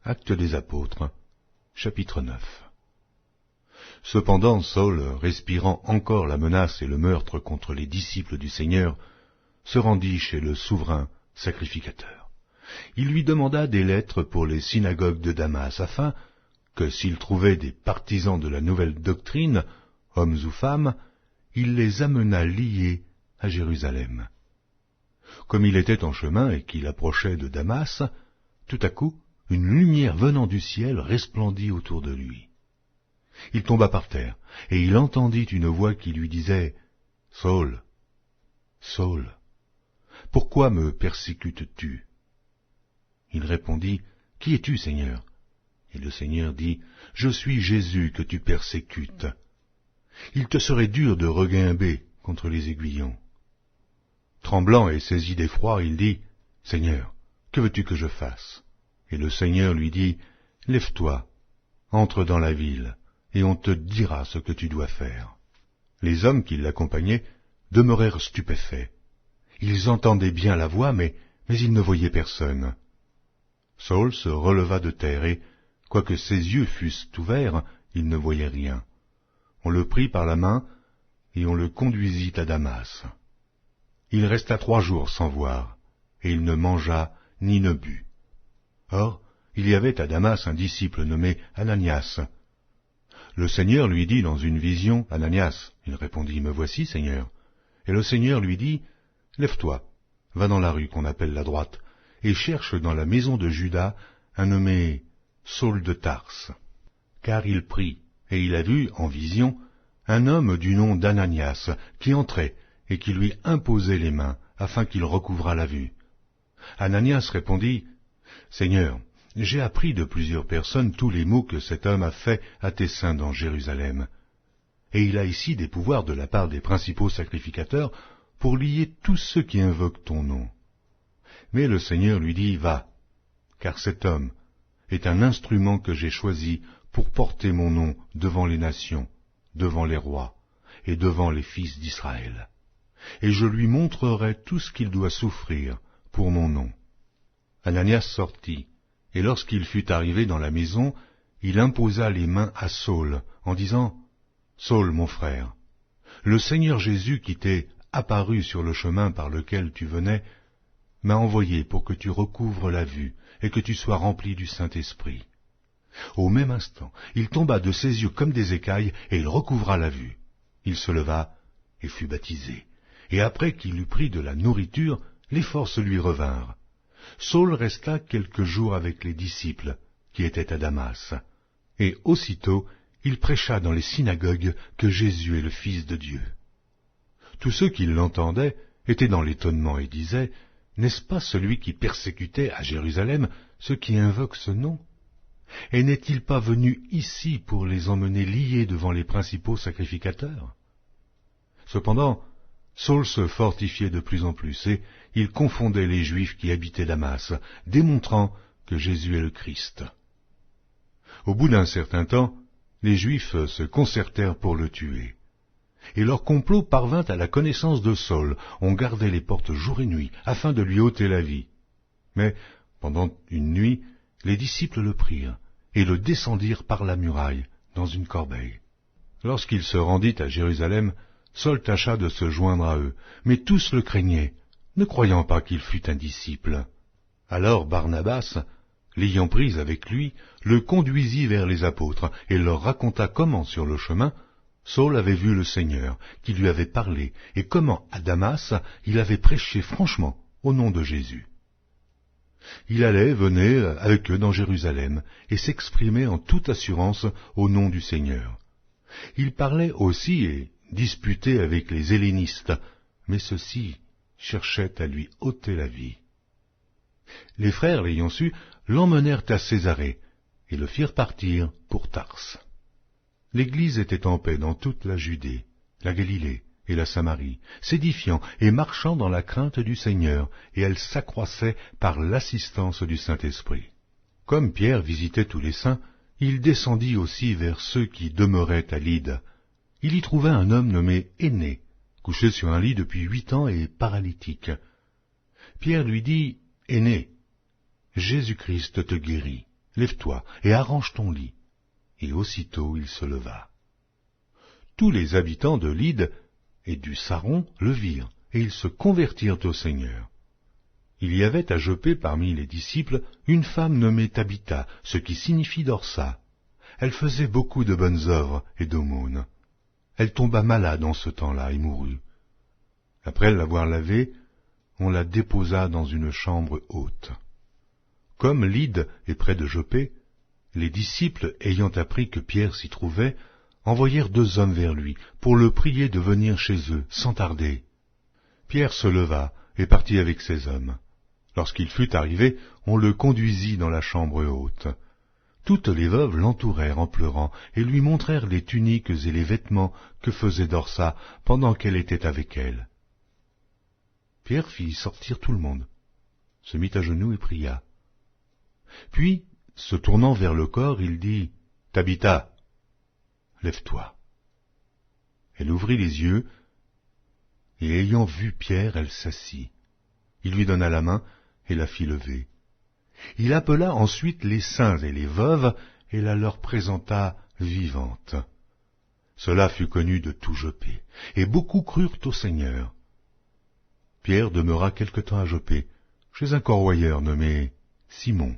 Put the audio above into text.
Actes des Apôtres, chapitre 9. Cependant, Saul, respirant encore la menace et le meurtre contre les disciples du Seigneur, se rendit chez le souverain sacrificateur. Il lui demanda des lettres pour les synagogues de Damas, afin que, s'il trouvait des partisans de la nouvelle doctrine, hommes ou femmes, il les amenât liés à Jérusalem. Comme il était en chemin et qu'il approchait de Damas, tout à coup, une lumière venant du ciel resplendit autour de lui. Il tomba par terre, et il entendit une voix qui lui disait « Saul, Saul, pourquoi me persécutes-tu » Il répondit « Qui es-tu, Seigneur » Et le Seigneur dit « Je suis Jésus que tu persécutes. Il te serait dur de reguimber contre les aiguillons. » Tremblant et saisi d'effroi, il dit « Seigneur, que veux-tu que je fasse » Et le Seigneur lui dit « Lève-toi, entre dans la ville, et on te dira ce que tu dois faire. » Les hommes qui l'accompagnaient demeurèrent stupéfaits. Ils entendaient bien la voix, mais ils ne voyaient personne. Saul se releva de terre, et, quoique ses yeux fussent ouverts, il ne voyait rien. On le prit par la main, et on le conduisit à Damas. Il resta 3 jours sans voir, et il ne mangea ni ne but. Or, il y avait à Damas un disciple nommé Ananias. Le Seigneur lui dit dans une vision, « Ananias » Il répondit, « Me voici, Seigneur. » Et le Seigneur lui dit, « Lève-toi, va dans la rue qu'on appelle la droite, et cherche dans la maison de Juda un nommé Saul de Tarse. » Car il prit, et il a vu, en vision, un homme du nom d'Ananias, qui entrait, et qui lui imposait les mains, afin qu'il recouvrât la vue. Ananias répondit, « Seigneur, j'ai appris de plusieurs personnes tous les maux que cet homme a faits à tes saints dans Jérusalem. Et il a ici des pouvoirs de la part des principaux sacrificateurs pour lier tous ceux qui invoquent ton nom. » Mais le Seigneur lui dit, « Va, car cet homme est un instrument que j'ai choisi pour porter mon nom devant les nations, devant les rois et devant les fils d'Israël. Et je lui montrerai tout ce qu'il doit souffrir pour mon nom. » Ananias sortit, et lorsqu'il fut arrivé dans la maison, il imposa les mains à Saul, en disant, « Saul, mon frère, le Seigneur Jésus qui t'est apparu sur le chemin par lequel tu venais, m'a envoyé pour que tu recouvres la vue et que tu sois rempli du Saint-Esprit. » Au même instant, il tomba de ses yeux comme des écailles, et il recouvra la vue. Il se leva et fut baptisé. Et après qu'il eut pris de la nourriture, les forces lui revinrent. Saul resta quelques jours avec les disciples qui étaient à Damas, et aussitôt il prêcha dans les synagogues que Jésus est le Fils de Dieu. Tous ceux qui l'entendaient étaient dans l'étonnement et disaient, « N'est-ce pas celui qui persécutait à Jérusalem ceux qui invoquent ce nom? Et n'est-il pas venu ici pour les emmener liés devant les principaux sacrificateurs ?» Cependant, Saul se fortifiait de plus en plus, et il confondait les Juifs qui habitaient Damas, démontrant que Jésus est le Christ. Au bout d'un certain temps, les Juifs se concertèrent pour le tuer. Et leur complot parvint à la connaissance de Saul. On gardait les portes jour et nuit, afin de lui ôter la vie. Mais, pendant une nuit, les disciples le prirent, et le descendirent par la muraille, dans une corbeille. Lorsqu'il se rendit à Jérusalem, Saul tâcha de se joindre à eux, mais tous le craignaient, ne croyant pas qu'il fût un disciple. Alors Barnabas, l'ayant pris avec lui, le conduisit vers les apôtres, et leur raconta comment, sur le chemin, Saul avait vu le Seigneur, qui lui avait parlé, et comment, à Damas, il avait prêché franchement au nom de Jésus. Il allait, venait avec eux dans Jérusalem, et s'exprimait en toute assurance au nom du Seigneur. Il parlait aussi et disputait avec les hellénistes, mais ceux-ci cherchaient à lui ôter la vie. Les frères, l'ayant su, l'emmenèrent à Césarée, et le firent partir pour Tarse. L'Église était en paix dans toute la Judée, la Galilée et la Samarie, s'édifiant et marchant dans la crainte du Seigneur, et elle s'accroissait par l'assistance du Saint-Esprit. Comme Pierre visitait tous les saints, il descendit aussi vers ceux qui demeuraient à Lyde. Il y trouva un homme nommé Énée, couché sur un lit depuis 8 ans et paralytique. Pierre lui dit, « Énée, Jésus-Christ te guérit, lève-toi et arrange ton lit. Et aussitôt il se leva. Tous les habitants de Lyde et du Saron le virent, et ils se convertirent au Seigneur. Il y avait à Joppé parmi les disciples une femme nommée Tabitha, ce qui signifie Dorsa. Elle faisait beaucoup de bonnes œuvres et d'aumônes. Elle tomba malade en ce temps-là et mourut. Après l'avoir lavée, on la déposa dans une chambre haute. Comme Lyde est près de Joppé, les disciples, ayant appris que Pierre s'y trouvait, envoyèrent 2 hommes vers lui, pour le prier de venir chez eux, sans tarder. Pierre se leva et partit avec ces hommes. Lorsqu'il fut arrivé, on le conduisit dans la chambre haute. Toutes les veuves l'entourèrent en pleurant, et lui montrèrent les tuniques et les vêtements que faisait Dorsa pendant qu'elle était avec elles. Pierre fit sortir tout le monde, se mit à genoux et pria. Puis, se tournant vers le corps, il dit, « Tabitha, lève-toi. » Elle ouvrit les yeux, et ayant vu Pierre, elle s'assit. Il lui donna la main et la fit lever. Il appela ensuite les saints et les veuves, et la leur présenta vivante. Cela fut connu de tout Joppé, et beaucoup crurent au Seigneur. Pierre demeura quelque temps à Joppé, chez un corroyeur nommé Simon.